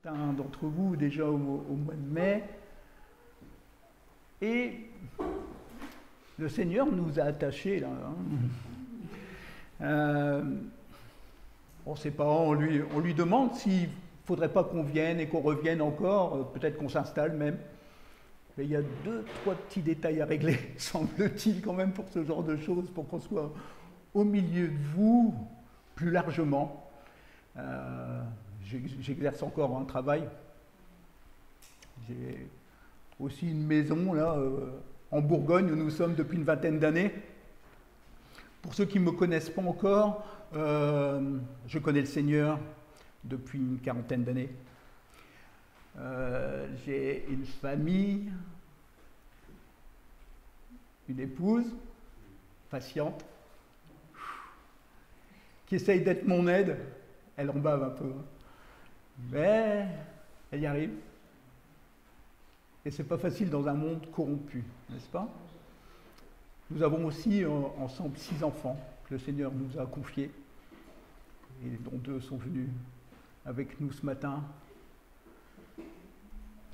Un d'entre vous déjà au mois de mai. Et le Seigneur nous a attachés là. On ne sait pas, on lui demande s'il ne faudrait pas qu'on vienne et qu'on revienne encore, peut-être qu'on s'installe même. Mais il y a 2-3 petits détails à régler, semble-t-il quand même pour ce genre de choses, pour qu'on soit au milieu de vous plus largement. J'exerce encore un travail. J'ai aussi une maison là en Bourgogne où nous sommes depuis une vingtaine d'années. Pour ceux qui ne me connaissent pas encore, je connais le Seigneur depuis une quarantaine d'années. J'ai une famille, une épouse patiente, qui essaye d'être mon aide. Elle en bave un peu, mais elle y arrive. Et c'est pas facile dans un monde corrompu, n'est-ce pas? Nous avons aussi ensemble 6 enfants que le Seigneur nous a confiés, et dont 2 sont venus avec nous ce matin.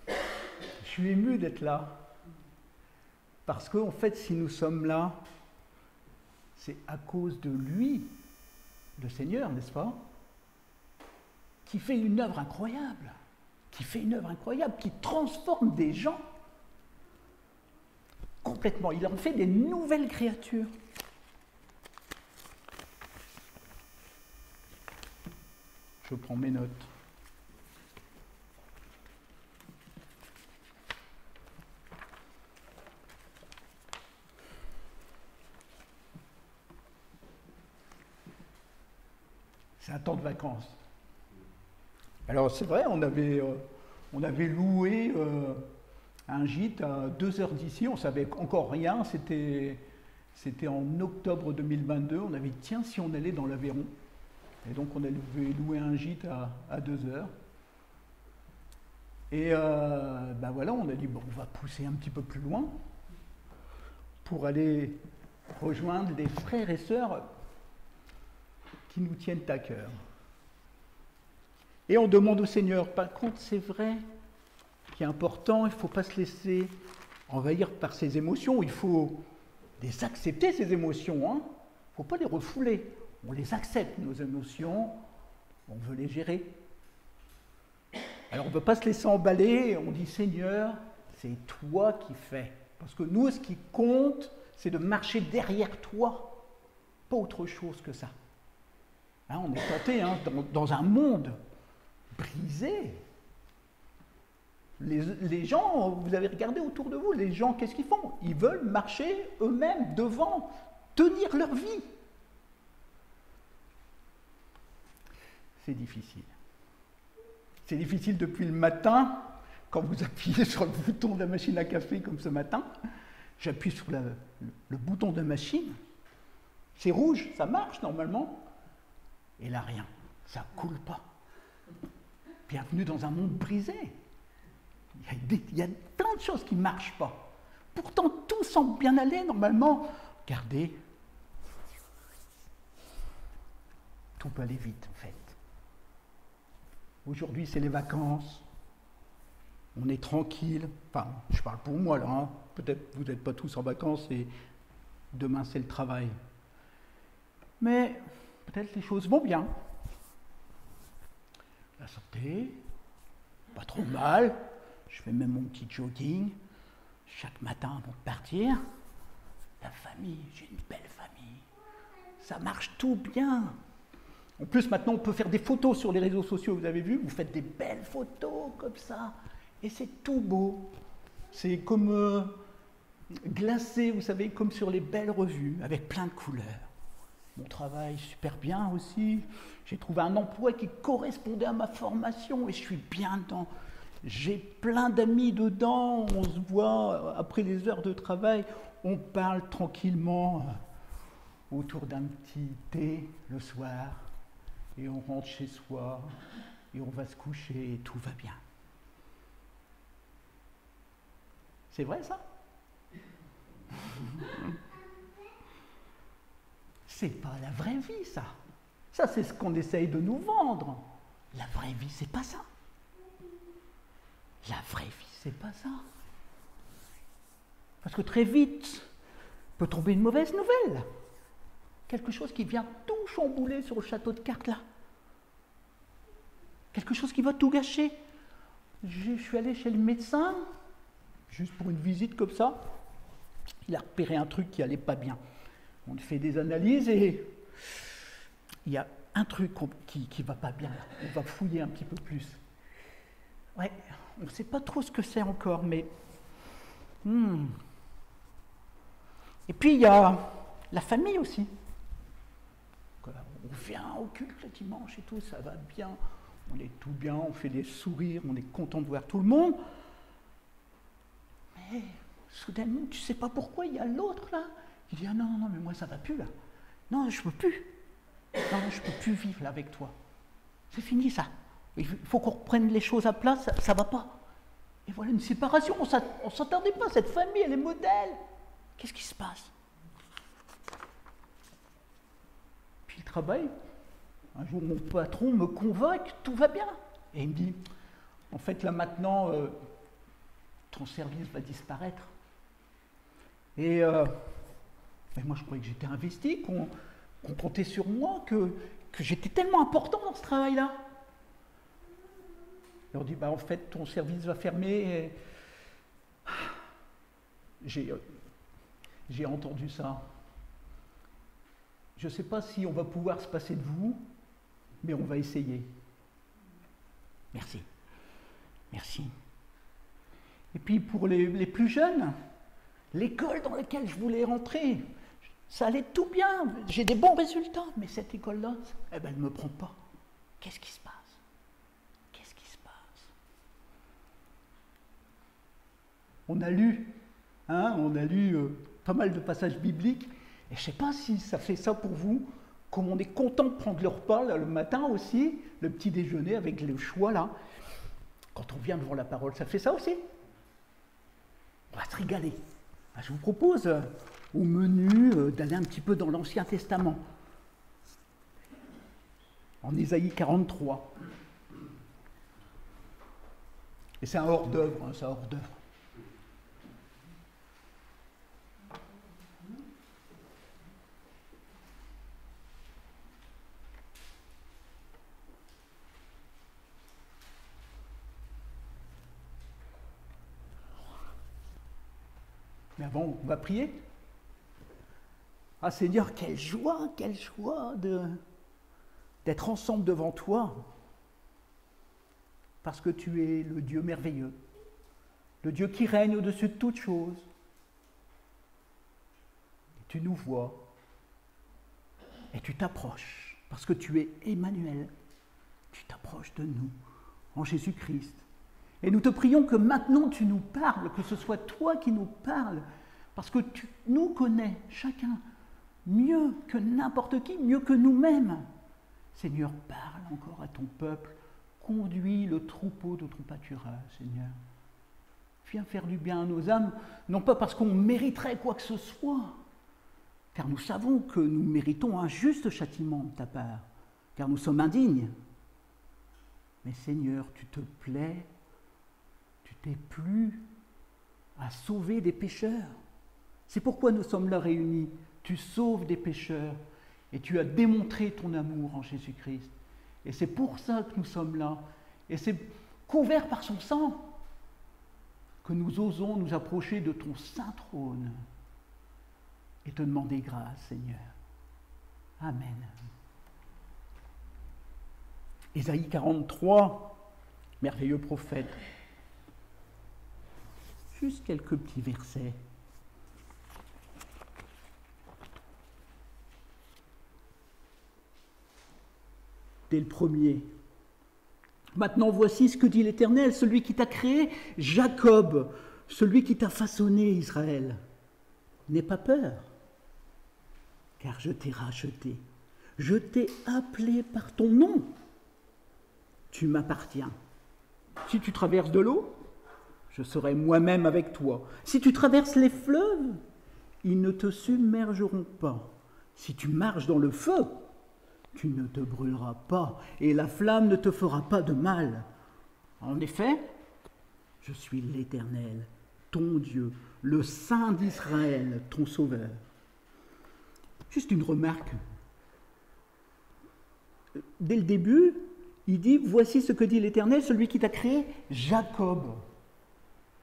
Je suis ému d'être là, parce qu'en fait, si nous sommes là, c'est à cause de lui, le Seigneur, n'est-ce pas? Qui fait une œuvre incroyable, qui transforme des gens complètement. Il en fait des nouvelles créatures. Je prends mes notes. C'est un temps de vacances. Alors c'est vrai, on avait loué un gîte à 2 heures d'ici, on ne savait encore rien, c'était en octobre 2022, on avait dit tiens si on allait dans l'Aveyron. Et donc on avait loué un gîte à 2 heures. Et ben voilà, on a dit bon, on va pousser un petit peu plus loin pour aller rejoindre les frères et sœurs qui nous tiennent à cœur. Et on demande au Seigneur, par contre c'est vrai qu'il est important, il ne faut pas se laisser envahir par ses émotions, il faut les accepter ces émotions, hein. Il ne faut pas les refouler, on les accepte nos émotions, on veut les gérer. Alors on ne peut pas se laisser emballer, on dit Seigneur, c'est toi qui fais. Parce que nous, ce qui compte, c'est de marcher derrière toi, pas autre chose que ça. Hein, on est tenté dans un monde brisé. Les gens, vous avez regardé autour de vous, les gens, qu'est-ce qu'ils font? Ils veulent marcher eux-mêmes devant, tenir leur vie. C'est difficile. C'est difficile depuis le matin, quand vous appuyez sur le bouton de la machine à café comme ce matin. J'appuie sur le bouton de la machine, c'est rouge, ça marche normalement. Et là, rien, ça ne coule pas. Bienvenue dans un monde brisé. Il y a plein de choses qui ne marchent pas. Pourtant, tout semble bien aller normalement. Regardez, tout peut aller vite en fait. Aujourd'hui, c'est les vacances. On est tranquille. Enfin, je parle pour moi là. Hein. Peut-être vous n'êtes pas tous en vacances et demain, c'est le travail. Mais peut-être les choses vont bien. La santé, pas trop mal. Je fais même mon petit jogging chaque matin avant de partir. La famille, j'ai une belle famille. Ça marche tout bien. En plus, maintenant, on peut faire des photos sur les réseaux sociaux, vous avez vu, vous faites des belles photos comme ça. Et c'est tout beau. C'est comme glacé, vous savez, comme sur les belles revues, avec plein de couleurs. Mon travail, super bien aussi. J'ai trouvé un emploi qui correspondait à ma formation et je suis bien dedans. J'ai plein d'amis dedans, on se voit après les heures de travail, on parle tranquillement autour d'un petit thé le soir et on rentre chez soi et on va se coucher et tout va bien. C'est vrai ça? C'est pas la vraie vie ça. Ça c'est ce qu'on essaye de nous vendre. La vraie vie c'est pas ça. La vraie vie, c'est pas ça. Parce que très vite peut tomber une mauvaise nouvelle. Quelque chose qui vient tout chambouler sur le château de cartes là. Quelque chose qui va tout gâcher. Je suis allé chez le médecin, juste pour une visite comme ça. Il a repéré un truc qui allait pas bien. On fait des analyses et il y a un truc qui va pas bien. On va fouiller un petit peu plus. Ouais, on ne sait pas trop ce que c'est encore, mais... Et puis il y a la famille aussi. On vient au culte le dimanche et tout, ça va bien. On est tout bien, on fait des sourires, on est content de voir tout le monde. Mais soudainement, tu ne sais pas pourquoi, il y a l'autre là. Il dit, ah non, mais moi ça va plus là. Non, je ne peux plus. Non, je ne peux plus vivre là avec toi. C'est fini ça. Il faut qu'on reprenne les choses à plat, ça ne va pas. Et voilà une séparation, on ne s'attendait pas, cette famille, elle est modèle. Qu'est-ce qui se passe? Puis le travail, un jour mon patron me convoque, tout va bien. Et il me dit, en fait là maintenant, ton service va disparaître. Et moi je croyais que j'étais investi, qu'on comptait sur moi, que j'étais tellement important dans ce travail-là. Et on dit, en fait ton service va fermer. Et... J'ai entendu ça. Je ne sais pas si on va pouvoir se passer de vous, mais on va essayer. Merci. Merci. Et puis pour les plus jeunes, l'école dans laquelle je voulais rentrer, ça allait tout bien, j'ai des bons résultats, mais cette école-là, elle ne me prend pas. Qu'est-ce qui se passe? Qu'est-ce qui se passe? On a lu pas mal de passages bibliques, et je ne sais pas si ça fait ça pour vous, comme on est content de prendre le repas là, le matin aussi, le petit déjeuner avec le choix là, quand on vient devant la parole, ça fait ça aussi. On va se régaler. Je vous propose au menu d'aller un petit peu dans l'Ancien Testament, en Ésaïe 43. Et c'est un hors-d'œuvre, c'est un hors-d'œuvre. Mais avant, on va prier. Ah Seigneur, quelle joie d'être ensemble devant toi. Parce que tu es le Dieu merveilleux, le Dieu qui règne au-dessus de toutes choses. Et tu nous vois et tu t'approches, parce que tu es Emmanuel. Tu t'approches de nous en Jésus-Christ. Et nous te prions que maintenant tu nous parles, que ce soit toi qui nous parles, parce que tu nous connais, chacun, mieux que n'importe qui, mieux que nous-mêmes. Seigneur, parle encore à ton peuple, conduis le troupeau de ton pâturage, Seigneur. Viens faire du bien à nos âmes, non pas parce qu'on mériterait quoi que ce soit, car nous savons que nous méritons un juste châtiment de ta part, car nous sommes indignes. Mais Seigneur, tu te plais, tu t'es plu à sauver des pécheurs. C'est pourquoi nous sommes là réunis. Tu sauves des pécheurs et tu as démontré ton amour en Jésus-Christ. Et c'est pour ça que nous sommes là. Et c'est couvert par son sang que nous osons nous approcher de ton saint trône et te demander grâce, Seigneur. Amen. Ésaïe 43, merveilleux prophète. Juste quelques petits versets. Dès le premier. Maintenant, voici ce que dit l'Éternel, celui qui t'a créé, Jacob, celui qui t'a façonné, Israël. N'aie pas peur, car je t'ai racheté. Je t'ai appelé par ton nom. Tu m'appartiens. Si tu traverses de l'eau, je serai moi-même avec toi. Si tu traverses les fleuves, ils ne te submergeront pas. Si tu marches dans le feu, tu ne te brûleras pas, et la flamme ne te fera pas de mal. En effet, Je suis l'Éternel, ton Dieu, le Saint d'Israël, ton Sauveur. Juste une remarque. Dès le début, il dit, voici ce que dit l'Éternel, celui qui t'a créé, Jacob.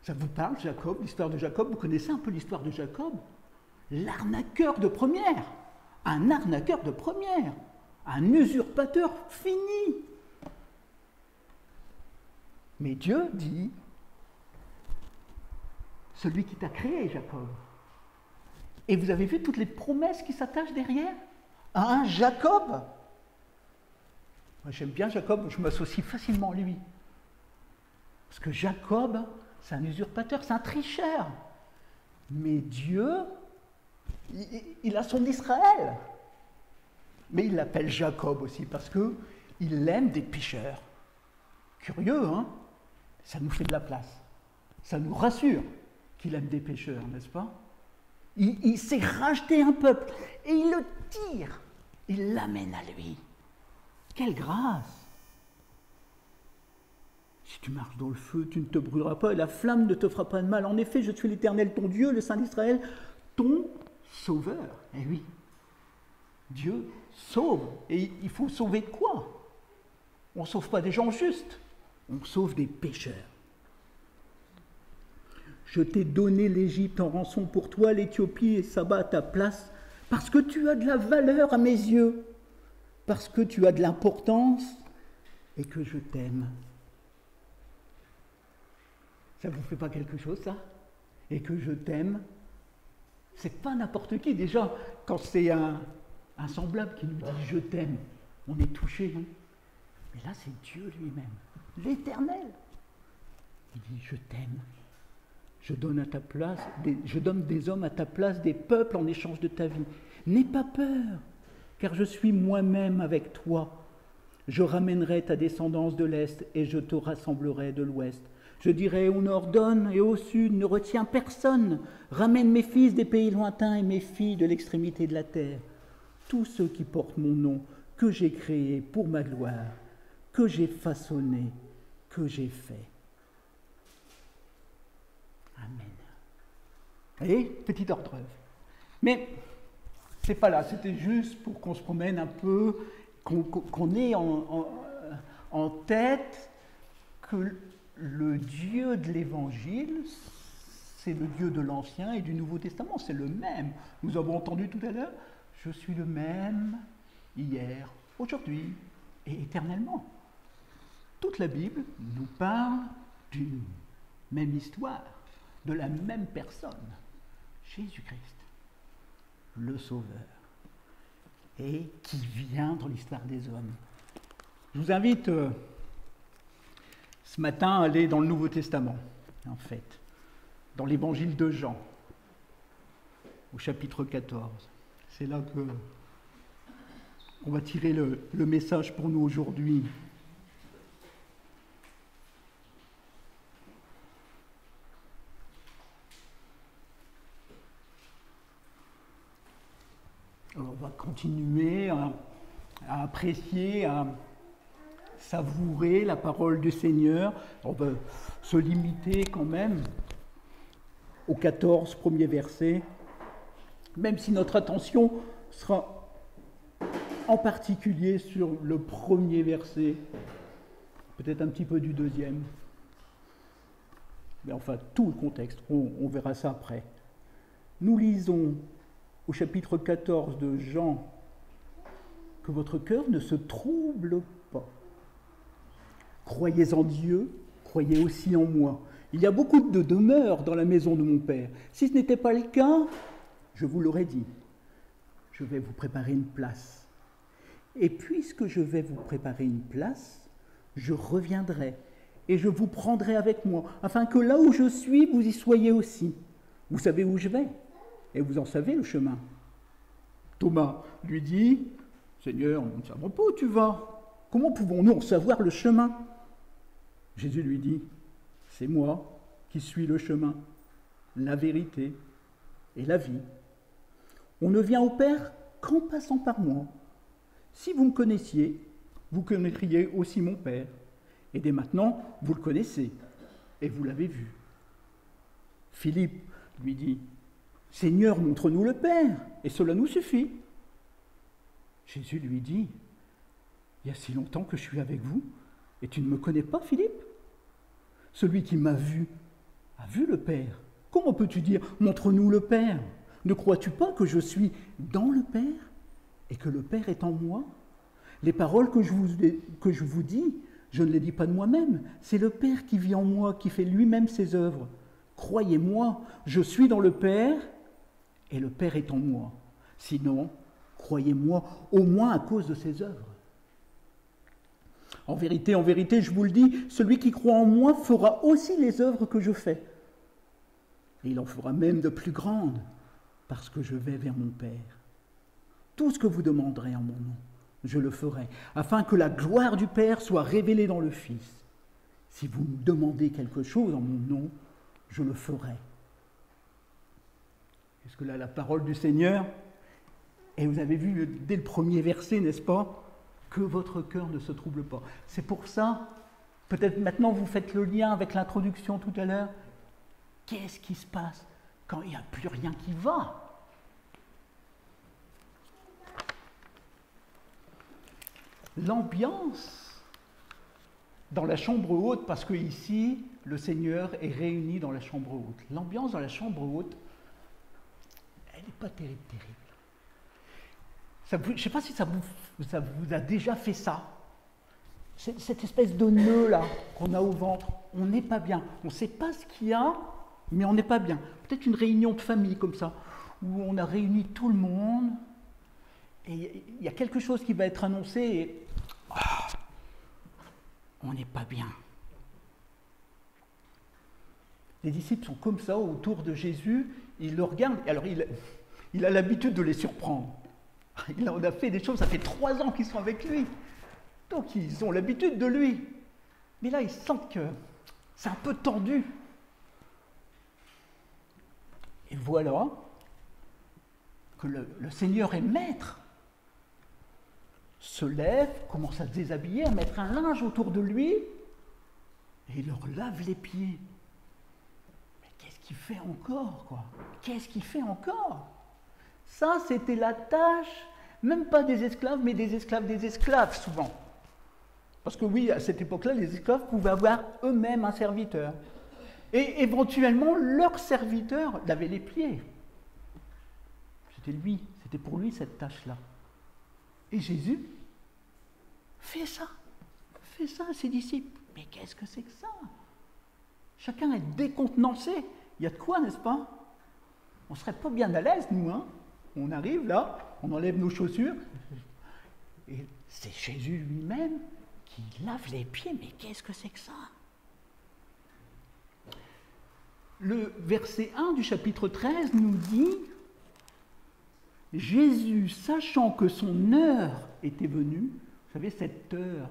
Ça vous parle, Jacob, l'histoire de Jacob? Vous connaissez un peu l'histoire de Jacob? L'arnaqueur de première. Un arnaqueur de première. Un usurpateur fini. Mais Dieu dit, celui qui t'a créé, Jacob. Et vous avez vu toutes les promesses qui s'attachent derrière à un Jacob. Moi, j'aime bien Jacob, je m'associe facilement à lui. Parce que Jacob, c'est un usurpateur, c'est un tricheur. Mais Dieu, il a son Israël. Mais il l'appelle Jacob aussi, parce qu'il aime des pécheurs. Curieux, hein? Ça nous fait de la place. Ça nous rassure qu'il aime des pécheurs, n'est-ce pas? Il s'est racheté un peuple, et il le tire. Il l'amène à lui. Quelle grâce! Si tu marches dans le feu, tu ne te brûleras pas, et la flamme ne te fera pas de mal. En effet, je suis l'Éternel, ton Dieu, le Saint d'Israël, ton Sauveur. Eh oui, Dieu sauve. Et il faut sauver de quoi? On ne sauve pas des gens justes, on sauve des pécheurs. Je t'ai donné l'Égypte en rançon pour toi, l'Éthiopie et Saba à ta place, parce que tu as de la valeur à mes yeux, parce que tu as de l'importance et que je t'aime. Ça ne vous fait pas quelque chose, ça? Et que je t'aime? C'est pas n'importe qui. Déjà, quand c'est un semblable qui nous dit « je t'aime », on est touché, non? Mais là, c'est Dieu lui-même, l'Éternel. Il dit « je t'aime ». Je donne des hommes à ta place, des peuples en échange de ta vie. N'aie pas peur, car je suis moi-même avec toi. Je ramènerai ta descendance de l'Est et je te rassemblerai de l'Ouest. Je dirai au nord donne et au sud ne retiens personne. Ramène mes fils des pays lointains et mes filles de l'extrémité de la terre. Tous ceux qui portent mon nom, que j'ai créé pour ma gloire, que j'ai façonné, que j'ai fait. Amen. Vous voyez, petite orthographe. Mais c'est pas là, c'était juste pour qu'on se promène un peu, qu'on ait en tête que le Dieu de l'Évangile, c'est le Dieu de l'Ancien et du Nouveau Testament, c'est le même. Nous avons entendu tout à l'heure, je suis le même hier, aujourd'hui et éternellement. Toute la Bible nous parle d'une même histoire, de la même personne, Jésus-Christ, le Sauveur, et qui vient dans l'histoire des hommes. Je vous invite ce matin à aller dans le Nouveau Testament, en fait, dans l'Évangile de Jean, au chapitre 14. C'est là qu'on va tirer le message pour nous aujourd'hui. Alors on va continuer à apprécier, à savourer la parole du Seigneur. On va se limiter quand même aux 14 premiers versets, même si notre attention sera en particulier sur le premier verset, peut-être un petit peu du deuxième. Mais enfin, tout le contexte, on verra ça après. Nous lisons au chapitre 14 de Jean que votre cœur ne se trouble pas. Croyez en Dieu, croyez aussi en moi. Il y a beaucoup de demeures dans la maison de mon Père. Si ce n'était pas le cas, je vous l'aurais dit. Je vais vous préparer une place. Et puisque je vais vous préparer une place, je reviendrai et je vous prendrai avec moi, afin que là où je suis, vous y soyez aussi. Vous savez où je vais et vous en savez le chemin. Thomas lui dit, « Seigneur, nous ne savons pas où tu vas. Comment pouvons-nous en savoir le chemin ?» Jésus lui dit, « C'est moi qui suis le chemin, la vérité et la vie. On ne vient au Père qu'en passant par moi. Si vous me connaissiez, vous connaîtriez aussi mon Père. Et dès maintenant, vous le connaissez et vous l'avez vu. Philippe lui dit, « Seigneur, montre-nous le Père, et cela nous suffit. » Jésus lui dit, « Il y a si longtemps que je suis avec vous, et tu ne me connais pas, Philippe? Celui qui m'a vu a vu le Père. Comment peux-tu dire, montre-nous le Père? Ne crois-tu pas que je suis dans le Père, et que le Père est en moi? Les paroles que je vous dis, je ne les dis pas de moi-même, c'est le Père qui vit en moi, qui fait lui-même ses œuvres. Croyez-moi, je suis dans le Père, et le Père est en moi. Sinon, croyez-moi, au moins à cause de ses œuvres. En vérité, je vous le dis, celui qui croit en moi fera aussi les œuvres que je fais. Et il en fera même de plus grandes, parce que je vais vers mon Père. Tout ce que vous demanderez en mon nom, je le ferai, afin que la gloire du Père soit révélée dans le Fils. Si vous me demandez quelque chose en mon nom, je le ferai. Est-ce que là, la parole du Seigneur, et vous avez vu dès le premier verset, n'est-ce pas, que votre cœur ne se trouble pas. C'est pour ça, peut-être maintenant vous faites le lien avec l'introduction tout à l'heure, qu'est-ce qui se passe quand il n'y a plus rien qui va? L'ambiance dans la chambre haute, parce que ici, le Seigneur est réuni dans la chambre haute. L'ambiance dans la chambre haute, elle n'est pas terrible. Je ne sais pas si ça vous a déjà fait ça. Cette espèce de nœud là qu'on a au ventre, on n'est pas bien. On ne sait pas ce qu'il y a, mais on n'est pas bien. Peut-être une réunion de famille comme ça, où on a réuni tout le monde, et il y a quelque chose qui va être annoncé, et on n'est pas bien. Les disciples sont comme ça autour de Jésus, ils le regardent, alors il a l'habitude de les surprendre. Il en a fait des choses, ça fait 3 ans qu'ils sont avec lui. Donc ils ont l'habitude de lui. Mais là, ils sentent que c'est un peu tendu. Et voilà que le Seigneur est maître. Se lève, commence à se déshabiller, à mettre un linge autour de lui, et il leur lave les pieds. Mais qu'est-ce qu'il fait encore, quoi? Qu'est-ce qu'il fait encore? Ça, c'était la tâche, même pas des esclaves, mais des esclaves, souvent. Parce que oui, à cette époque-là, les esclaves pouvaient avoir eux-mêmes un serviteur. Et éventuellement, leur serviteur lavait les pieds. C'était pour lui cette tâche-là. Et Jésus fait ça à ses disciples. Mais qu'est-ce que c'est que ça? Chacun est décontenancé. Il y a de quoi, n'est-ce pas? On ne serait pas bien à l'aise, nous, hein? On arrive là, on enlève nos chaussures, et c'est Jésus lui-même qui lave les pieds. Mais qu'est-ce que c'est que ça? Le verset 1 du chapitre 13 nous dit « Jésus, sachant que son heure était venue », vous savez, cette heure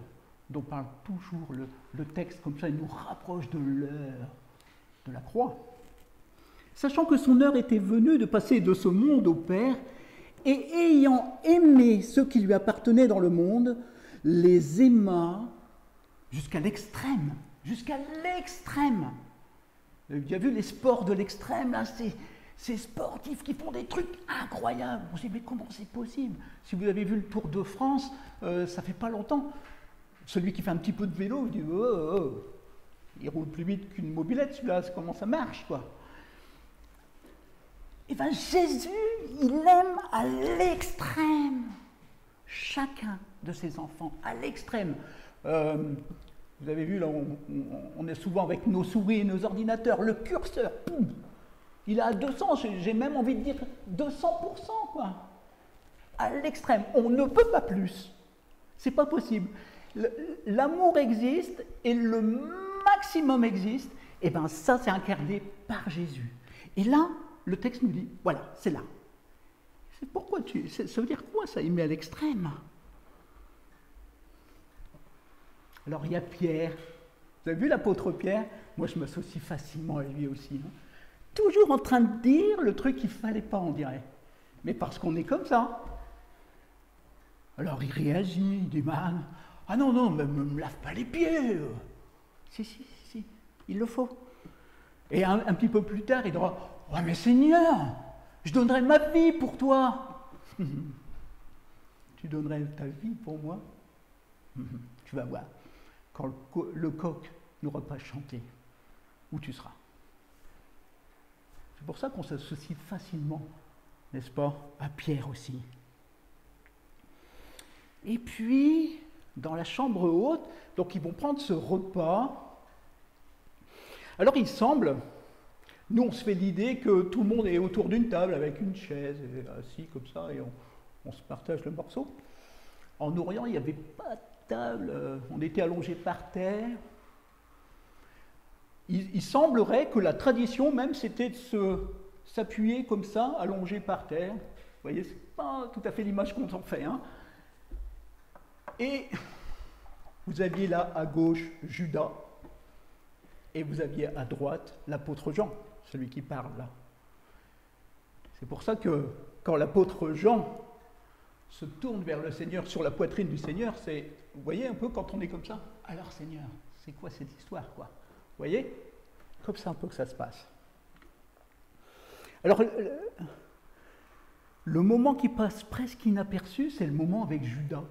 dont parle toujours le texte, comme ça, il nous rapproche de l'heure de la croix. Sachant que son heure était venue de passer de ce monde au Père, et ayant aimé ceux qui lui appartenaient dans le monde, les aima jusqu'à l'extrême. Jusqu'à l'extrême. Vous avez vu les sports de l'extrême, là, ces sportifs qui font des trucs incroyables. On se dit, mais comment c'est possible? Si vous avez vu le Tour de France, ça fait pas longtemps. Celui qui fait un petit peu de vélo, il dit, il roule plus vite qu'une mobilette, celui-là, comment ça marche, quoi? Et bien Jésus, il aime à l'extrême chacun de ses enfants, à l'extrême. Vous avez vu, là, on est souvent avec nos souris et nos ordinateurs, le curseur, poum, il est à 200, j'ai même envie de dire 200%, quoi. À l'extrême, on ne peut pas plus. C'est pas possible. L'amour existe et le maximum existe, et bien ça, c'est incarné par Jésus. Et là, le texte nous dit, voilà, c'est là. C'est pourquoi ça veut dire quoi, ça, il met à l'extrême? Alors, il y a Pierre. Vous avez vu l'apôtre Pierre? Moi, je m'associe facilement à lui aussi. Hein. Toujours en train de dire le truc qu'il ne fallait pas, on dirait. Mais parce qu'on est comme ça. Alors, il réagit, il dit, ah non, me lave pas les pieds. Si. Il le faut. Et un petit peu plus tard, il dira, « Oh mais Seigneur, je donnerai ma vie pour toi. » Tu donnerais ta vie pour moi? Tu vas voir, quand le coq n'aura pas chanté, où tu seras. C'est pour ça qu'on s'associe facilement, n'est-ce pas, à Pierre aussi. Et puis, dans la chambre haute, donc ils vont prendre ce repas. Alors il semble, nous on se fait l'idée que tout le monde est autour d'une table avec une chaise, et assis comme ça, et on se partage le morceau. En Orient, il n'y avait pas de table, on était allongés par terre. Il semblerait que la tradition même, c'était de s'appuyer comme ça, allongé par terre. Vous voyez, c'est pas tout à fait l'image qu'on s'en fait, hein. Et vous aviez là à gauche Judas, et vous aviez à droite l'apôtre Jean, celui qui parle là. C'est pour ça que quand l'apôtre Jean se tourne vers le Seigneur, sur la poitrine du Seigneur, c'est, vous voyez un peu quand on est comme ça, alors Seigneur, c'est quoi cette histoire, quoi? Vous voyez? Comme ça un peu que ça se passe. Alors, le moment qui passe presque inaperçu, c'est le moment avec Judas.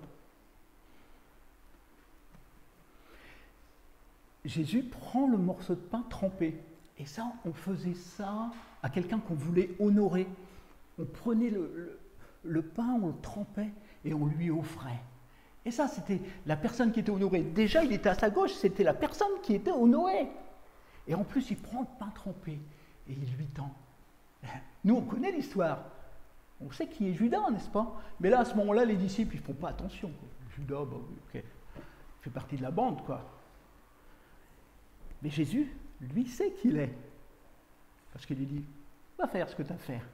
Jésus prend le morceau de pain trempé. Et ça, on faisait ça à quelqu'un qu'on voulait honorer. On prenait le pain, on le trempait et on lui offrait. Et ça, c'était la personne qui était honorée. Déjà, il était à sa gauche, c'était la personne qui était honorée. Et en plus, il prend le pain trempé et il lui tend. Nous, on connaît l'histoire. On sait qui est Judas, n'est-ce pas? Mais là, à ce moment-là, les disciples, ils ne font pas attention. Judas, bah, ok, il fait partie de la bande, quoi. Mais Jésus, lui, sait qui il est. Parce qu'il lui dit, va faire ce que tu as à faire.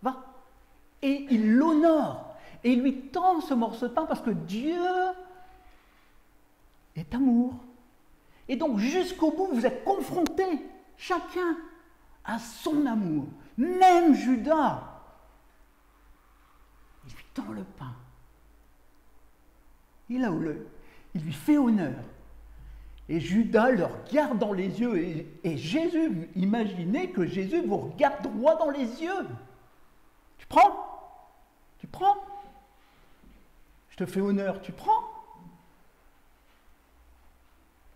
Va. Et il l'honore. Et il lui tend ce morceau de pain parce que Dieu est amour. Et donc, jusqu'au bout, vous êtes confrontés, chacun, à son amour. Même Judas, il lui tend le pain. Il lui fait honneur. Et Judas le regarde dans les yeux. Et Jésus, imaginez que Jésus vous regarde droit dans les yeux. Tu prends? Tu prends? Je te fais honneur, tu prends?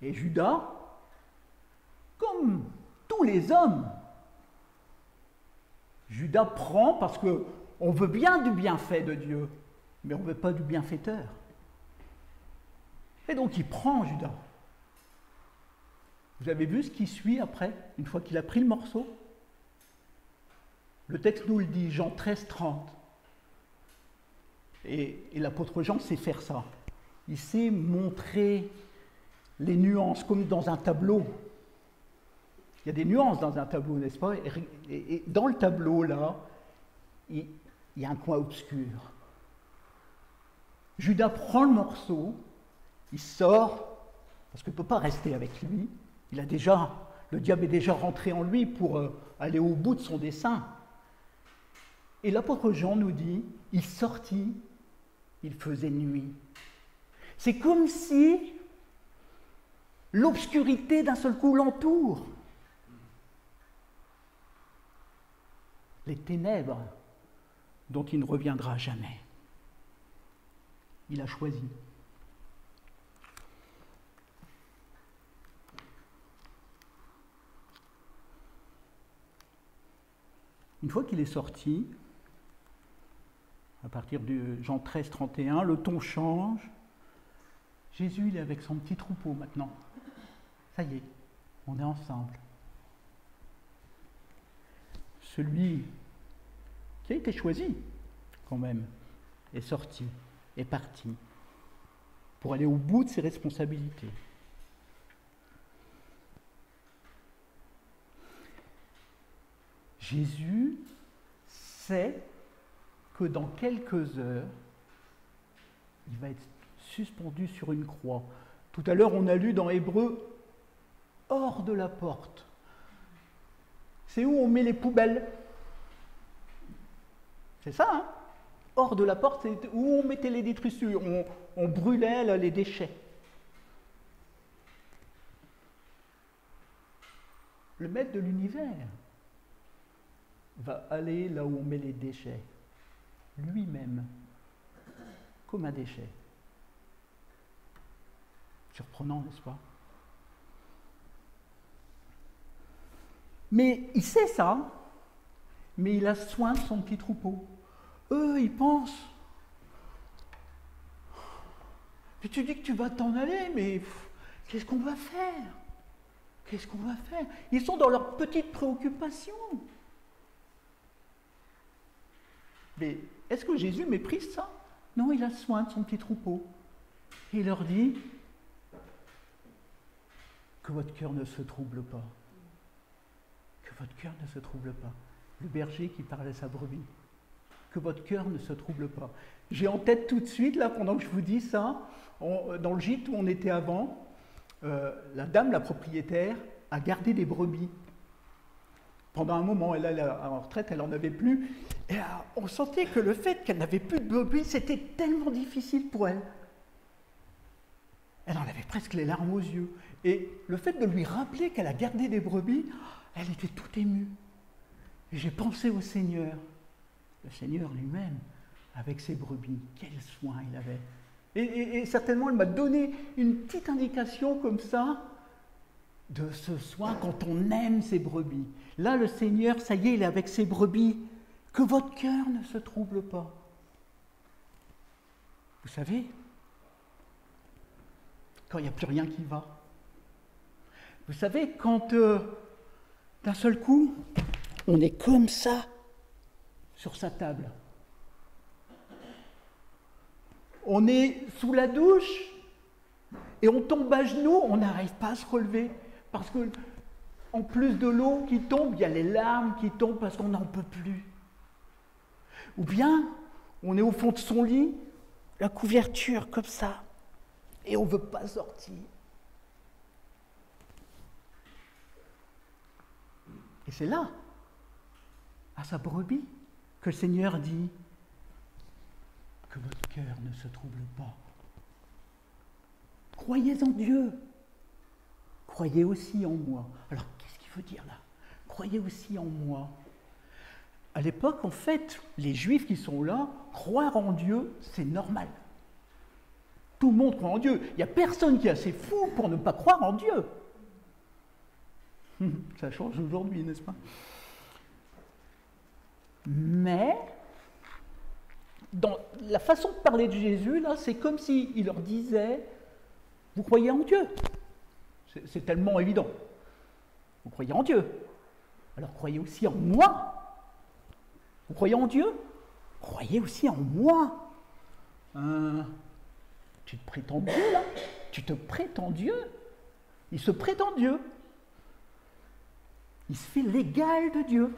Et Judas, comme tous les hommes, Judas prend parce qu'on veut bien du bienfait de Dieu, mais on ne veut pas du bienfaiteur. Et donc il prend Judas. Vous avez vu ce qui suit après, une fois qu'il a pris le morceau? Le texte nous le dit, Jean 13, 30. Et l'apôtre Jean sait faire ça. Il sait montrer les nuances, comme dans un tableau. Il y a des nuances dans un tableau, n'est-ce pas? Et dans le tableau, là, il y a un coin obscur. Judas prend le morceau, il sort, parce qu'il ne peut pas rester avec lui. Le diable est déjà rentré en lui pour aller au bout de son dessein. Et l'apôtre Jean nous dit, il sortit, il faisait nuit. C'est comme si l'obscurité d'un seul coup l'entoure. Les ténèbres dont il ne reviendra jamais. Il a choisi. Une fois qu'il est sorti, à partir de Jean 13, 31, le ton change. Jésus, il est avec son petit troupeau maintenant. Ça y est, on est ensemble. Celui qui a été choisi, quand même, est sorti, est parti, pour aller au bout de ses responsabilités. Jésus sait que dans quelques heures, il va être suspendu sur une croix. Tout à l'heure, on a lu dans Hébreux, hors de la porte. C'est où on met les poubelles. C'est ça, hein? Hors de la porte, c'est où on mettait les détritus, on brûlait là, les déchets. le maître de l'univers, va aller là où on met les déchets, lui-même, comme un déchet. Surprenant, n'est-ce pas? Mais il sait ça, mais il a soin de son petit troupeau. Eux, ils pensent. Puis tu dis que tu vas t'en aller, mais qu'est-ce qu'on va faire? Qu'est-ce qu'on va faire? Ils sont dans leurs petites préoccupations. Mais est-ce que Jésus méprise ça? Non, il a soin de son petit troupeau. Et il leur dit que votre cœur ne se trouble pas. Que votre cœur ne se trouble pas. Le berger qui parle à sa brebis. Que votre cœur ne se trouble pas. J'ai en tête tout de suite, là, pendant que je vous dis ça, dans le gîte où on était avant, la dame, la propriétaire, a gardé des brebis. Pendant un moment, elle allait en retraite, elle n'en avait plus. Et on sentait que le fait qu'elle n'avait plus de brebis, c'était tellement difficile pour elle. Elle en avait presque les larmes aux yeux. Et le fait de lui rappeler qu'elle a gardé des brebis, elle était toute émue. Et j'ai pensé au Seigneur. Le Seigneur lui-même, avec ses brebis, quel soin il avait. Et certainement, elle m'a donné une petite indication comme ça de ce soin quand on aime ses brebis. Là, le Seigneur, ça y est, il est avec ses brebis. Que votre cœur ne se trouble pas. Vous savez, quand il n'y a plus rien qui va. Vous savez, quand d'un seul coup, on est comme ça sur sa table. On est sous la douche et on tombe à genoux, on n'arrive pas à se relever parce que en plus de l'eau qui tombe, il y a les larmes qui tombent parce qu'on n'en peut plus. Ou bien, on est au fond de son lit, la couverture comme ça, et on ne veut pas sortir. Et c'est là, à sa brebis, que le Seigneur dit que votre cœur ne se trouble pas. Croyez en Dieu. Croyez aussi en moi. Alors, qu'est-ce qu'il veut dire là? Croyez aussi en moi. À l'époque, en fait, les Juifs qui sont là, croire en Dieu, c'est normal. Tout le monde croit en Dieu. Il n'y a personne qui est assez fou pour ne pas croire en Dieu. Ça change aujourd'hui, n'est-ce pas? Mais, dans la façon de parler de Jésus, là, c'est comme s'il leur disait, vous croyez en Dieu? C'est tellement évident. Vous croyez en Dieu? Alors croyez aussi en moi. Vous croyez en Dieu? Croyez aussi en moi. Tu te prétends Dieu, là? Tu te prétends Dieu? Il se prétend Dieu. Il se fait l'égal de Dieu.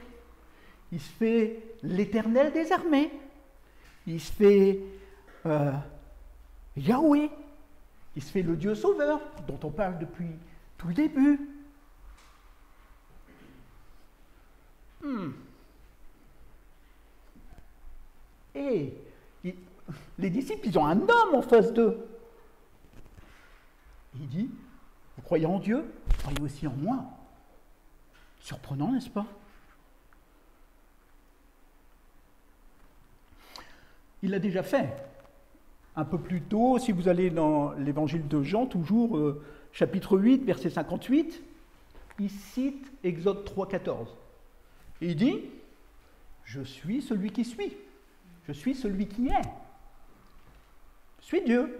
Il se fait l'Éternel des armées. Il se fait Yahweh. Il se fait le Dieu sauveur, dont on parle depuis tout le début. Et les disciples, ils ont un homme en face d'eux. Il dit, vous croyez en Dieu, vous croyez aussi en moi. Surprenant, n'est-ce pas? Il l'a déjà fait. Un peu plus tôt, si vous allez dans l'évangile de Jean, toujours chapitre 8, verset 58, il cite Exode 3, 14. Et il dit, je suis celui qui suis. Je suis celui qui est. Je suis Dieu.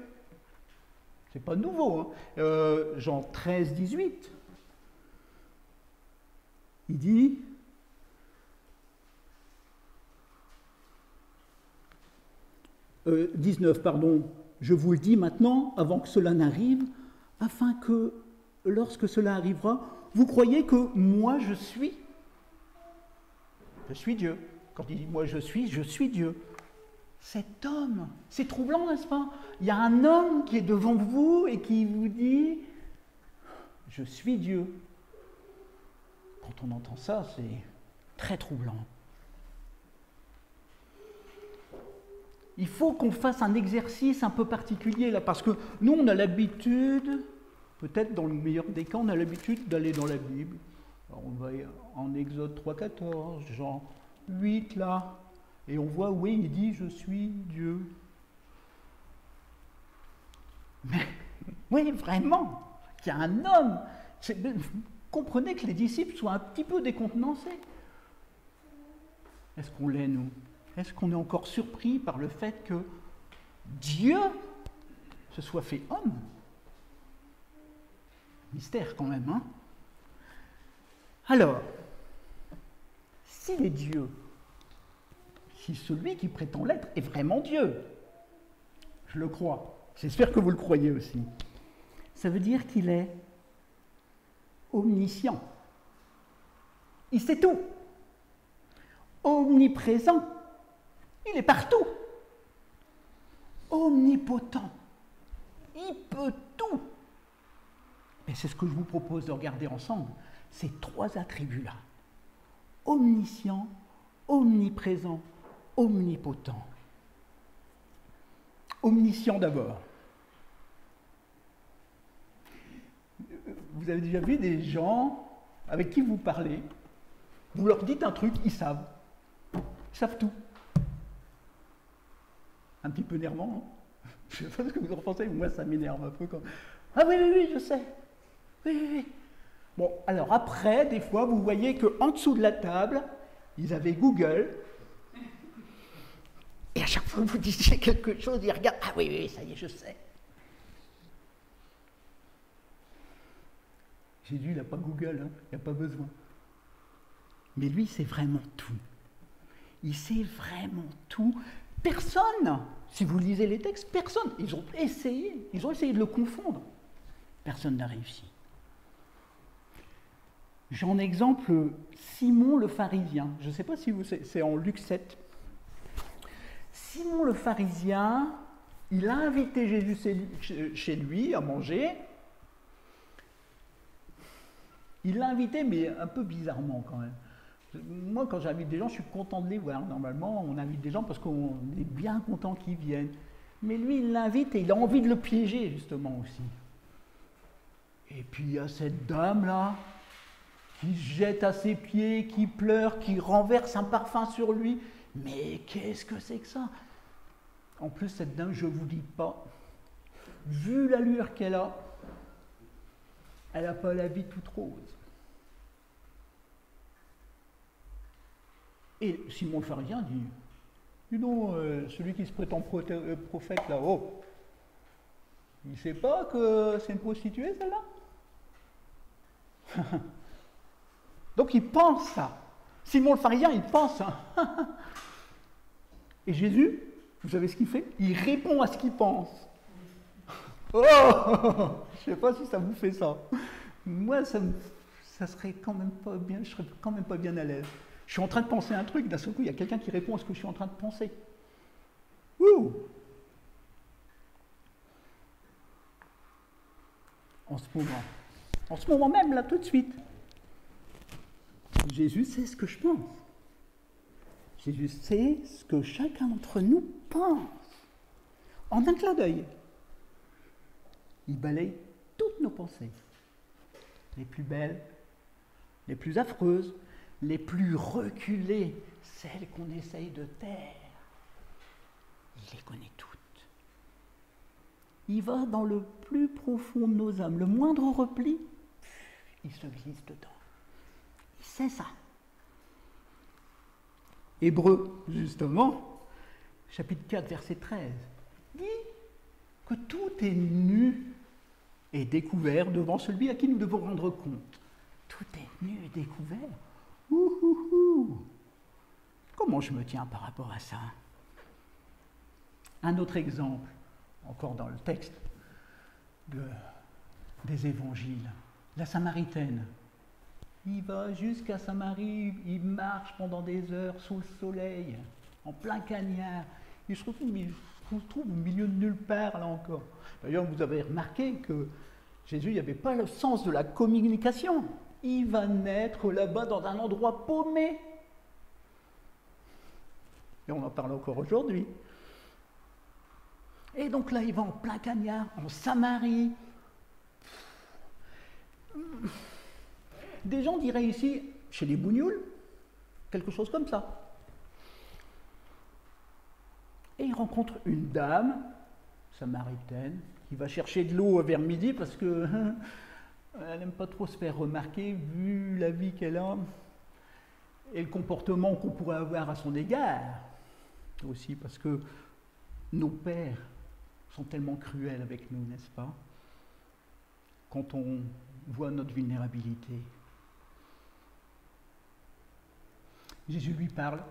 C'est pas nouveau. Hein. Jean 13, 18. Il dit, 19, pardon, je vous le dis maintenant, avant que cela n'arrive, afin que, lorsque cela arrivera, vous croyez que moi je suis Dieu. Quand il dit moi je suis Dieu. Cet homme, c'est troublant, n'est-ce pas? Il y a un homme qui est devant vous et qui vous dit je suis Dieu. Quand on entend ça, c'est très troublant. Il faut qu'on fasse un exercice un peu particulier là, parce que nous, on a l'habitude, peut-être dans le meilleur des cas, on a l'habitude d'aller dans la Bible, Alors on va en Exode 3,14, Jean 8 là, et on voit, oui, il dit, je suis Dieu. Mais, oui, vraiment, il y a un homme. Vous comprenez que les disciples soient un petit peu décontenancés. Est-ce qu'on l'est, nous? Est-ce qu'on est encore surpris par le fait que Dieu se soit fait homme? Mystère quand même, hein? Alors, s'il est Dieu, si celui qui prétend l'être est vraiment Dieu, je le crois, j'espère que vous le croyez aussi, ça veut dire qu'il est omniscient. Il sait tout. Omniprésent. Il est partout. Omnipotent. Il peut tout. Et c'est ce que je vous propose de regarder ensemble, ces trois attributs-là. Omniscient, omniprésent, omnipotent. Omniscient d'abord. Vous avez déjà vu des gens avec qui vous parlez, vous leur dites un truc, ils savent. Ils savent tout. Un petit peu énervant, hein? Je ne sais pas ce que vous en pensez, mais moi ça m'énerve un peu quand... Ah oui, oui, oui, je sais. Oui, oui, oui. Bon, alors après, des fois, vous voyez qu'en dessous de la table, ils avaient Google. Et à chaque fois que vous disiez quelque chose, ils regardent. Ah oui, oui, ça y est, je sais. Jésus, il n'a pas Google, hein, il n'a pas besoin. Mais lui, c'est vraiment tout. Il sait vraiment tout. Personne, si vous lisez les textes, personne. Ils ont essayé de le confondre. Personne n'a réussi. J'en exemple Simon le pharisien. Je ne sais pas si vous... C'est en Luc 7. Simon le pharisien, il a invité Jésus chez lui à manger. Il l'a invité, mais un peu bizarrement quand même. Moi, quand j'invite des gens, je suis content de les voir. Normalement, on invite des gens parce qu'on est bien content qu'ils viennent. Mais lui, il l'invite et il a envie de le piéger, justement, aussi. Et puis, il y a cette dame-là, qui se jette à ses pieds, qui pleure, qui renverse un parfum sur lui. Mais qu'est-ce que c'est que ça? En plus, cette dame, je ne vous dis pas, vu l'allure qu'elle a, elle n'a pas la vie toute rose. Et Simon le pharisien dit, dis donc, celui qui se prétend prophète là-haut, il ne sait pas que c'est une prostituée celle-là? Donc il pense ça. Simon le pharisien, il pense ça. Et Jésus, vous savez ce qu'il fait? Il répond à ce qu'il pense. Oh, je ne sais pas si ça vous fait ça. Moi, ça serait quand même pas bien, je serais quand même pas bien à l'aise. Je suis en train de penser un truc, d'un seul coup, il y a quelqu'un qui répond à ce que je suis en train de penser. Ouh! En ce moment même, là, tout de suite, Jésus sait ce que je pense. Jésus sait ce que chacun d'entre nous pense. En un clin d'œil. Il balaye toutes nos pensées. Les plus belles, les plus affreuses, les plus reculées, celles qu'on essaye de taire. Il les connaît toutes. Il va dans le plus profond de nos âmes. Le moindre repli, il se glisse dedans. Il sait ça. Hébreux, justement, chapitre 4, verset 13, dit que tout est nu et découvert devant celui à qui nous devons rendre compte. Tout est nu et découvert. Comment je me tiens par rapport à ça? Un autre exemple, encore dans le texte des évangiles, la Samaritaine. Il va jusqu'à Samarie, il marche pendant des heures sous le soleil, en plein cagnard. Il se retrouve au milieu de nulle part, là encore. D'ailleurs, vous avez remarqué que Jésus n'avait pas le sens de la communication. Il va naître là-bas dans un endroit paumé. Et on en parle encore aujourd'hui. Et donc là, il va en plein cagnard, en Samarie. Des gens diraient ici, chez les bougnoules, quelque chose comme ça. Et il rencontre une dame, samaritaine, qui va chercher de l'eau vers midi parce que elle n'aime pas trop se faire remarquer vu la vie qu'elle a et le comportement qu'on pourrait avoir à son égard. Aussi parce que nos pères sont tellement cruels avec nous, n'est-ce pas? Quand on voit notre vulnérabilité. Jésus lui parle.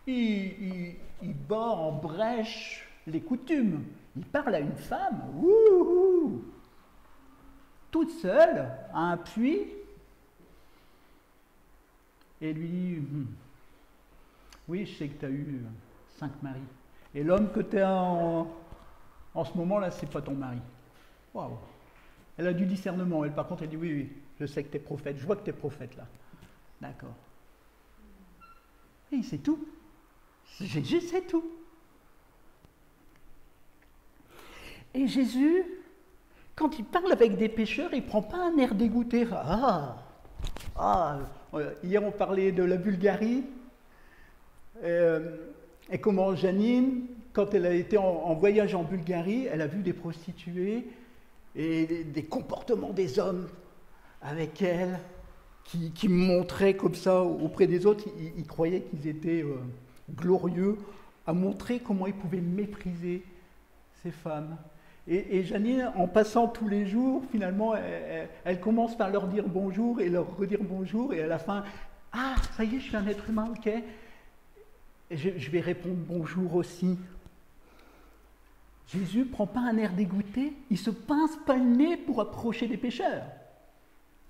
Il bat en brèche les coutumes. Il parle à une femme, toute seule, à un puits, et lui dit, oui, je sais que tu as eu 5 maris. Et l'homme que tu as en ce moment-là, c'est pas ton mari. Waouh! Elle a du discernement. Elle, par contre, elle dit, oui, je sais que tu es prophète. Je vois que tu es prophète, là. D'accord. Et c'est tout. Jésus sait tout. Et Jésus, quand il parle avec des pécheurs, il ne prend pas un air dégoûté. Hier on parlait de la Bulgarie, et comment Janine, quand elle a été en voyage en Bulgarie, elle a vu des prostituées et des comportements des hommes avec elle, qui montraient comme ça auprès des autres, ils croyaient qu'ils étaient glorieux, à montrer comment ils pouvaient mépriser ces femmes. Et Janine, en passant tous les jours, finalement, elle commence par leur dire bonjour et leur redire bonjour, et à la fin, ah, ça y est, je suis un être humain, ok. Et je vais répondre bonjour aussi. Jésus ne prend pas un air dégoûté, il ne se pince pas le nez pour approcher des pécheurs.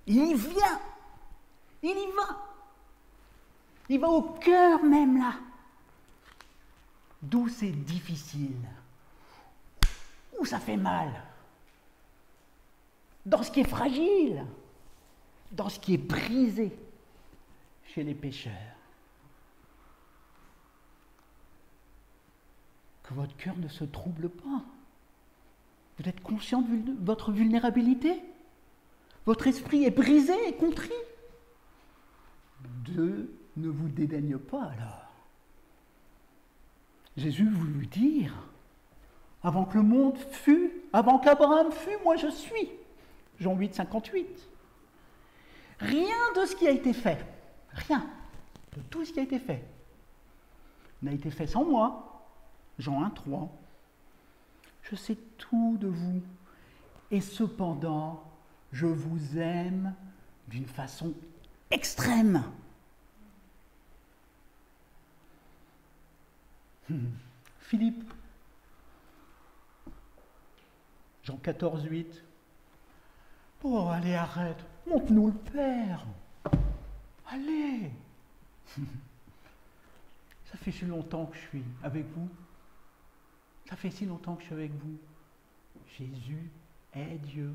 Il y vient, il y va. Il va au cœur même là, d'où c'est difficile. Où ça fait mal, dans ce qui est fragile, dans ce qui est brisé chez les pécheurs. Que votre cœur ne se trouble pas. Vous êtes conscient de votre vulnérabilité? Votre esprit est brisé et contrit. Dieu ne vous dédaigne pas alors. Jésus veut dire, avant que le monde fût, avant qu'Abraham fût, moi je suis. Jean 8, 58. Rien de ce qui a été fait, rien de tout ce qui a été fait, n'a été fait sans moi. Jean 1, 3. Je sais tout de vous, et cependant, je vous aime d'une façon extrême. Philippe, Jean 14, 8. Oh, allez, arrête, montre-nous le Père. Allez. Ça fait si longtemps que je suis avec vous. Ça fait si longtemps que je suis avec vous. Jésus est Dieu.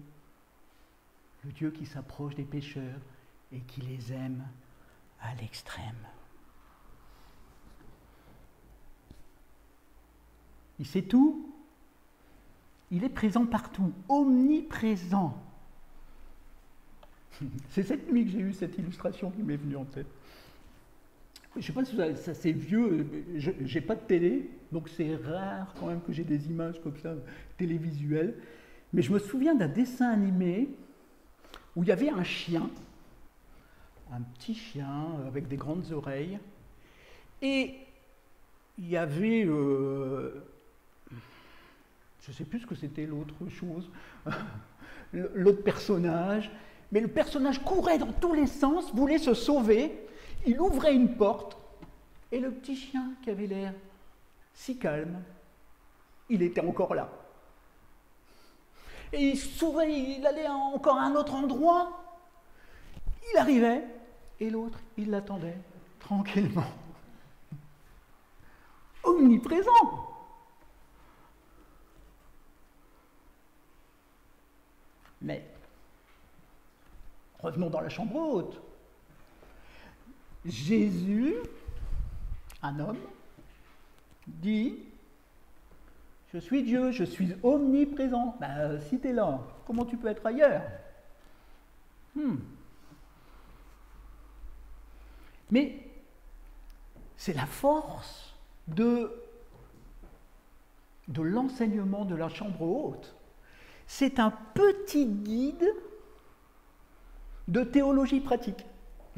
Le Dieu qui s'approche des pécheurs et qui les aime à l'extrême. Il sait tout. Il est présent partout, omniprésent. C'est cette nuit que j'ai eu cette illustration qui m'est venue en tête. Je ne sais pas si ça c'est vieux, je n'ai pas de télé, donc c'est rare quand même que j'ai des images comme ça, télévisuelles. Mais je me souviens d'un dessin animé où il y avait un chien, un petit chien avec des grandes oreilles, et il y avait, je ne sais plus ce que c'était l'autre chose, l'autre personnage, mais le personnage courait dans tous les sens, voulait se sauver. Il ouvrait une porte, et le petit chien qui avait l'air si calme, il était encore là. Et il s'ouvrait, il allait encore à un autre endroit. Il arrivait, et l'autre, il l'attendait tranquillement. Omniprésent. Mais revenons dans la chambre haute. Jésus, un homme, dit « Je suis Dieu, je suis omniprésent. » Si tu es là, comment tu peux être ailleurs? Mais c'est la force de l'enseignement de la chambre haute. C'est un petit guide de théologie pratique.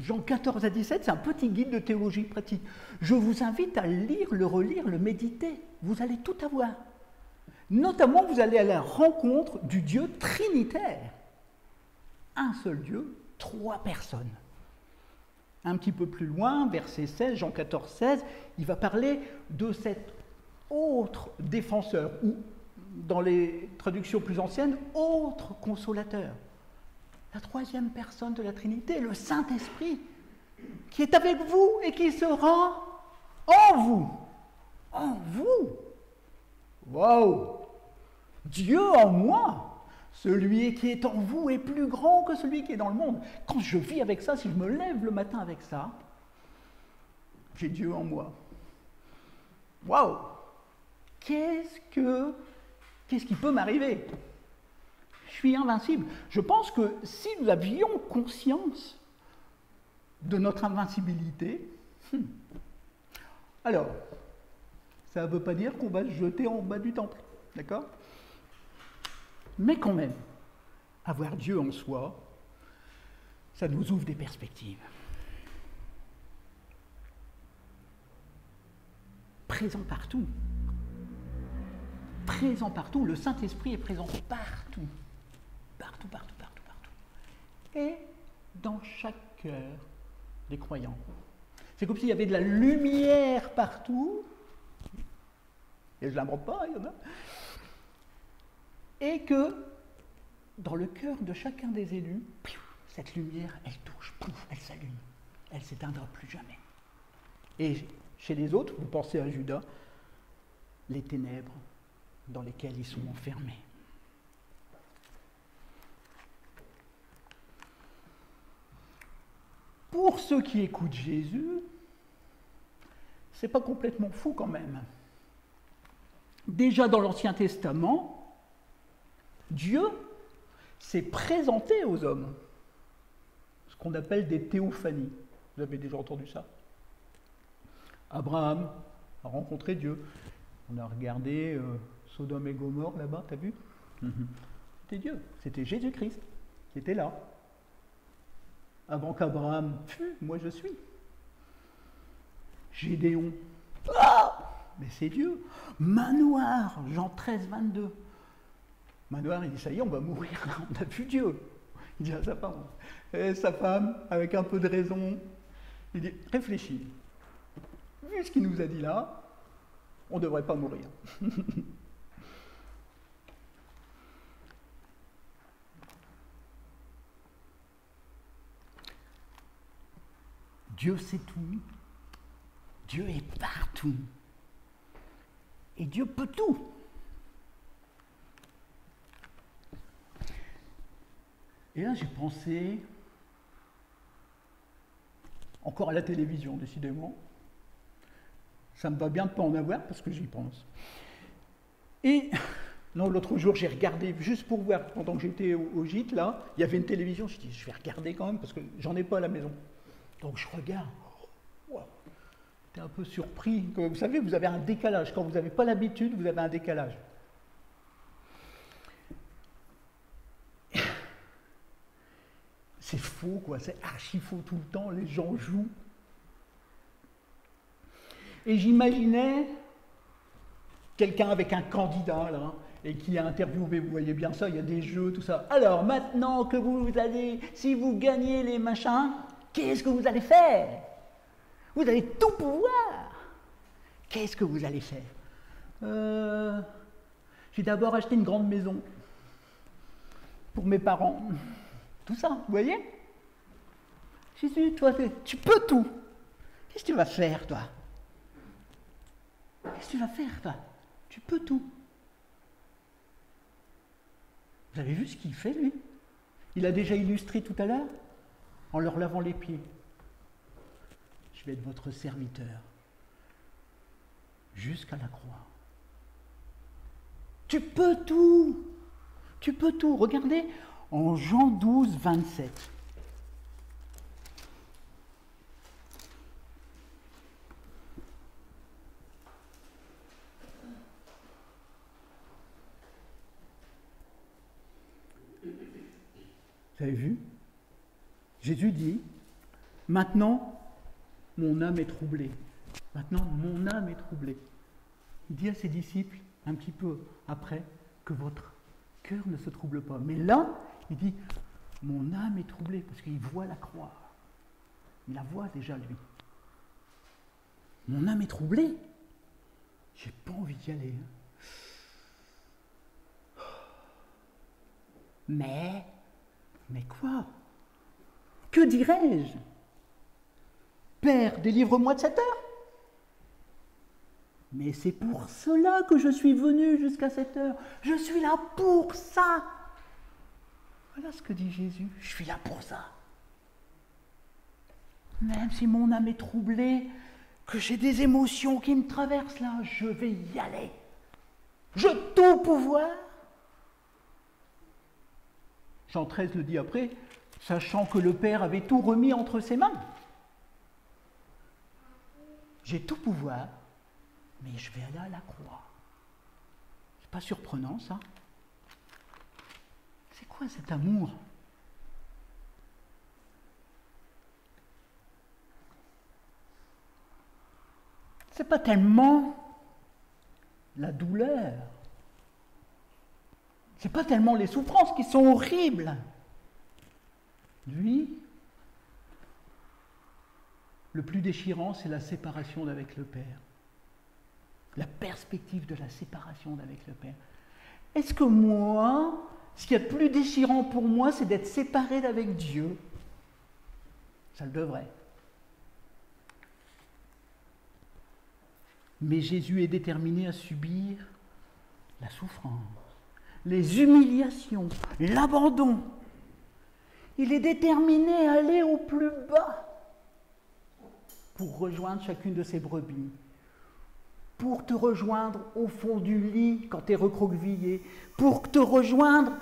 Jean 14 à 17, c'est un petit guide de théologie pratique. Je vous invite à le lire, le relire, le méditer. Vous allez tout avoir. Notamment, vous allez à la rencontre du Dieu trinitaire. Un seul Dieu, 3 personnes. Un petit peu plus loin, verset 16, Jean 14, 16, il va parler de cet autre défenseur, ou, dans les traductions plus anciennes, autre consolateur. La 3e personne de la Trinité, le Saint-Esprit, qui est avec vous et qui sera en vous. En vous. Waouh! Dieu en moi. Celui qui est en vous est plus grand que celui qui est dans le monde. Quand je vis avec ça, si je me lève le matin avec ça, j'ai Dieu en moi. Waouh! Qu'est-ce qui peut m'arriver? Je suis invincible. Je pense que si nous avions conscience de notre invincibilité, alors, ça ne veut pas dire qu'on va se jeter en bas du temple, d'accord? Mais quand même, avoir Dieu en soi, ça nous ouvre des perspectives. Présent partout. Présent partout. Le Saint-Esprit est présent partout. Partout, partout, partout, partout. Et dans chaque cœur des croyants. C'est comme s'il y avait de la lumière partout. Et je ne l'invente pas, il y en a. Et que dans le cœur de chacun des élus, cette lumière, elle touche, pouf, elle s'allume. Elle ne s'éteindra plus jamais. Et chez les autres, vous pensez à Judas, les ténèbres dans lesquelles ils sont enfermés. Pour ceux qui écoutent Jésus, c'est pas complètement fou quand même. Déjà dans l'Ancien Testament, Dieu s'est présenté aux hommes, ce qu'on appelle des théophanies. Vous avez déjà entendu ça? Abraham a rencontré Dieu. On a regardé Sodome et Gomorrhe là-bas, t'as vu? C'était Dieu, c'était Jésus-Christ qui était là. Avant qu'Abraham fût, moi je suis. Gédéon, mais c'est Dieu. Manoir, Jean 13, 22. Manoir, il dit, ça y est, on va mourir, on a vu Dieu. Il dit à sa femme, et sa femme, avec un peu de raison, il dit, réfléchis. Vu ce qu'il nous a dit là, on ne devrait pas mourir. Dieu sait tout. Dieu est partout. Et Dieu peut tout. Et là, j'ai pensé encore à la télévision, décidément. Ça me va bien de ne pas en avoir parce que j'y pense. Et non, l'autre jour, j'ai regardé, juste pour voir, pendant que j'étais au gîte, là, il y avait une télévision, je dis, je vais regarder quand même parce que j'en ai pas à la maison. Donc je regarde. Wow. J'étais un peu surpris. Comme vous savez, vous avez un décalage. Quand vous n'avez pas l'habitude, vous avez un décalage. C'est faux, quoi. C'est archi faux tout le temps. Les gens jouent. Et j'imaginais quelqu'un avec un candidat, là, et qui a interviewé, vous voyez bien ça, il y a des jeux, tout ça. Alors, maintenant que vous allez, si vous gagnez les machins, qu'est-ce que vous allez faire? Vous allez tout pouvoir. Qu'est-ce que vous allez faire? J'ai d'abord acheté une grande maison pour mes parents. Tout ça, vous voyez? Jésus, toi, tu peux tout. Qu'est-ce que tu vas faire, toi? Qu'est-ce que tu vas faire, toi? Tu peux tout. Vous avez vu ce qu'il fait, lui? Il a déjà illustré tout à l'heure en leur lavant les pieds. Je vais être votre serviteur jusqu'à la croix. Tu peux tout. Tu peux tout. Regardez en Jean 12, 27. Vous avez vu? Jésus dit, maintenant, mon âme est troublée. Maintenant, mon âme est troublée. Il dit à ses disciples, un petit peu après, que votre cœur ne se trouble pas. Mais là, il dit, mon âme est troublée, parce qu'il voit la croix. Il la voit déjà, lui. Mon âme est troublée. J'ai pas envie d'y aller. Mais quoi? Que dirais-je? Père, délivre-moi de cette heure. Mais c'est pour cela que je suis venu jusqu'à cette heure. Je suis là pour ça. Voilà ce que dit Jésus. Je suis là pour ça. Même si mon âme est troublée, que j'ai des émotions qui me traversent là, je vais y aller. Je tout pouvoir. Jean 13 le dit après, sachant que le Père avait tout remis entre ses mains. J'ai tout pouvoir, mais je vais aller à la croix. C'est pas surprenant, ça? C'est quoi cet amour? C'est pas tellement la douleur. C'est pas tellement les souffrances qui sont horribles. Lui, le plus déchirant, c'est la séparation d'avec le Père. La perspective de la séparation d'avec le Père. Est-ce que moi, ce qui est le plus déchirant pour moi, c'est d'être séparé d'avec Dieu? Ça le devrait. Mais Jésus est déterminé à subir la souffrance, les humiliations, l'abandon. Il est déterminé à aller au plus bas pour rejoindre chacune de ses brebis, pour te rejoindre au fond du lit quand tu es recroquevillé, pour te rejoindre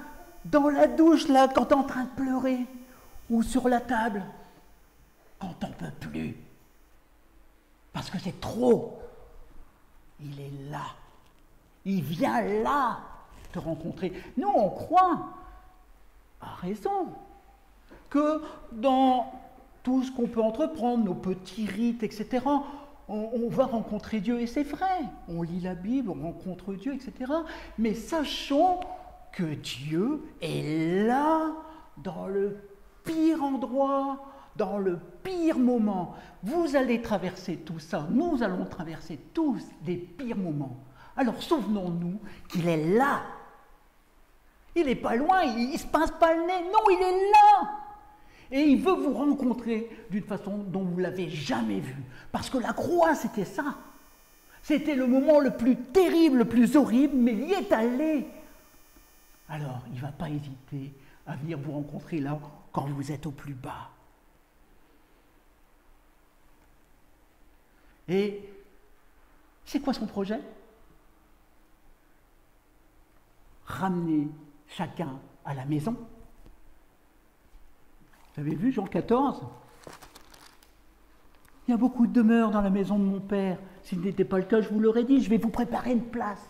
dans la douche là quand tu es en train de pleurer, ou sur la table quand tu n'en peux plus. Parce que c'est trop. Il est là. Il vient là te rencontrer. Nous, on croit, à raison, que dans tout ce qu'on peut entreprendre, nos petits rites, etc., on va rencontrer Dieu. Et c'est vrai, on lit la Bible, on rencontre Dieu, etc. Mais sachons que Dieu est là, dans le pire endroit, dans le pire moment. Vous allez traverser tout ça, nous allons traverser tous les pires moments. Alors souvenons-nous qu'il est là. Il n'est pas loin, il ne se pince pas le nez, non, il est là. Et il veut vous rencontrer d'une façon dont vous ne l'avez jamais vu. Parce que la croix, c'était ça. C'était le moment le plus terrible, le plus horrible, mais il y est allé. Alors, il ne va pas hésiter à venir vous rencontrer là, quand vous êtes au plus bas. Et c'est quoi son projet? Ramener chacun à la maison. Vous avez vu Jean 14? Il y a beaucoup de demeures dans la maison de mon Père. S'il n'était pas le cas, je vous l'aurais dit, je vais vous préparer une place.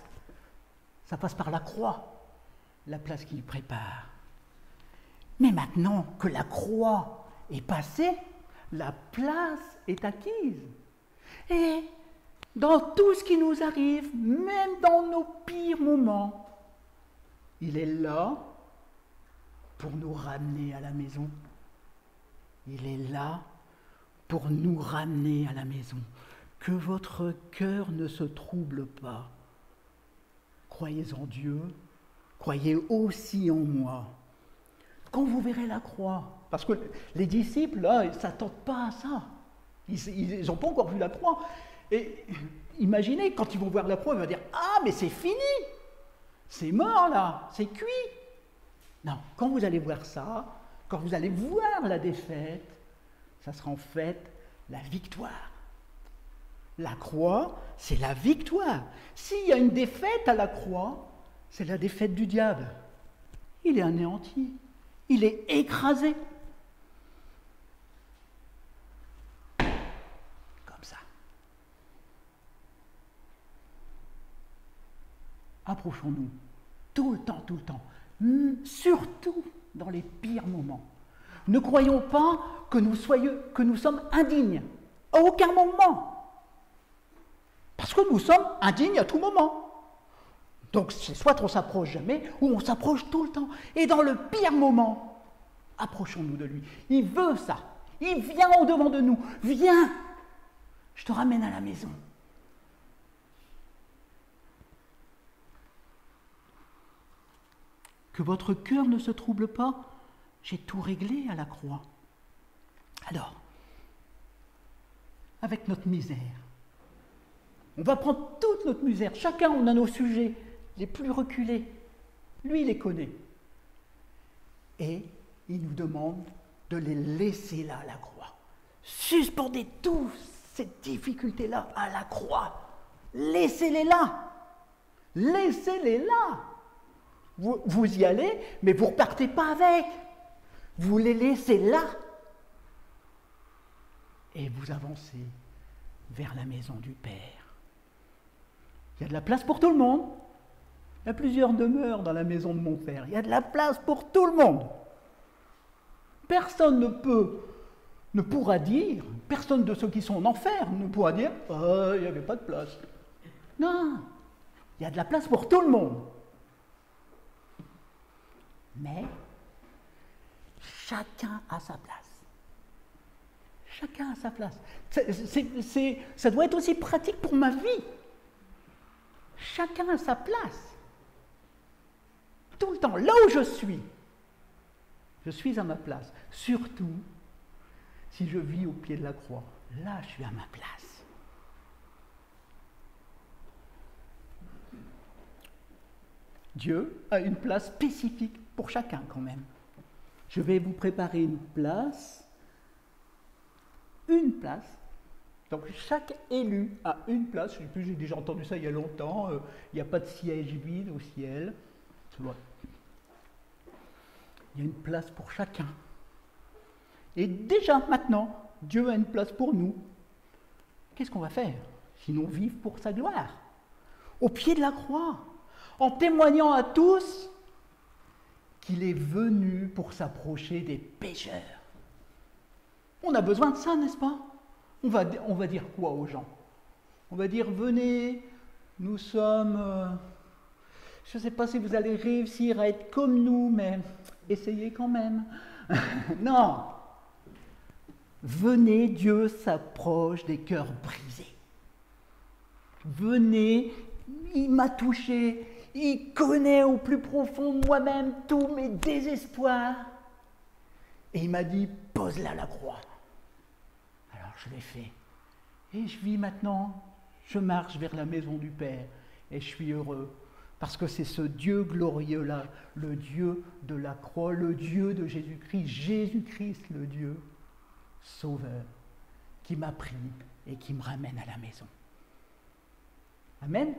Ça passe par la croix, la place qu'il prépare. Mais maintenant que la croix est passée, la place est acquise. Et dans tout ce qui nous arrive, même dans nos pires moments, il est là pour nous ramener à la maison. Il est là pour nous ramener à la maison. Que votre cœur ne se trouble pas. Croyez en Dieu, croyez aussi en moi. Quand vous verrez la croix, parce que les disciples, là, ils ne s'attendent pas à ça. Ils n'ont pas encore vu la croix. Et imaginez, quand ils vont voir la croix, ils vont dire « Ah, mais c'est fini! C'est mort, là! C'est cuit !» Non, quand vous allez voir ça, quand vous allez voir la défaite, ça sera en fait la victoire. La croix, c'est la victoire. S'il y a une défaite à la croix, c'est la défaite du diable. Il est anéanti, il est écrasé. Comme ça. Approchons-nous tout le temps, surtout dans les pires moments. Ne croyons pas que nous sommes indignes, à aucun moment. Parce que nous sommes indignes à tout moment. Donc c'est soit on s'approche jamais, ou on s'approche tout le temps. Et dans le pire moment, approchons-nous de lui. Il veut ça. Il vient au-devant de nous. Viens, je te ramène à la maison. Que votre cœur ne se trouble pas, j'ai tout réglé à la croix. Alors, avec notre misère, on va prendre toute notre misère. Chacun, on a nos sujets les plus reculés. Lui, il les connaît. Et il nous demande de les laisser là à la croix. Suspendez toutes ces difficultés-là à la croix. Laissez-les là. Laissez-les là. Vous y allez, mais vous ne repartez pas avec. Vous les laissez là. Et vous avancez vers la maison du Père. Il y a de la place pour tout le monde. Il y a plusieurs demeures dans la maison de mon Père. Il y a de la place pour tout le monde. Personne ne pourra dire, personne de ceux qui sont en enfer ne pourra dire « il n'y avait pas de place ». Non, il y a de la place pour tout le monde. Mais chacun a sa place. Chacun a sa place. Ça doit être aussi pratique pour ma vie. Chacun a sa place. Tout le temps, là où je suis à ma place. Surtout si je vis au pied de la croix. Là, je suis à ma place. Dieu a une place spécifique pour chacun quand même. Je vais vous préparer une place. Une place. Donc chaque élu a une place. Je sais plus, j'ai déjà entendu ça il y a longtemps. Il n'y a pas de siège vide au ciel. Tu vois. Il y a une place pour chacun. Et déjà maintenant, Dieu a une place pour nous. Qu'est-ce qu'on va faire? Sinon vivre pour sa gloire. Au pied de la croix. En témoignant à tous qu'il est venu pour s'approcher des pécheurs. On a besoin de ça, n'est-ce pas? On va dire quoi aux gens? On va dire, venez, nous sommes... je ne sais pas si vous allez réussir à être comme nous, mais essayez quand même. Non. Venez, Dieu s'approche des cœurs brisés. Venez, il m'a touché, il connaît au plus profond de moi-même tous mes désespoirs. Et il m'a dit, pose-la à la croix. Alors je l'ai fait. Et je vis maintenant, je marche vers la maison du Père. Et je suis heureux. Parce que c'est ce Dieu glorieux-là, le Dieu de la croix, le Dieu de Jésus-Christ, Jésus-Christ le Dieu sauveur, qui m'a pris et qui me ramène à la maison. Amen.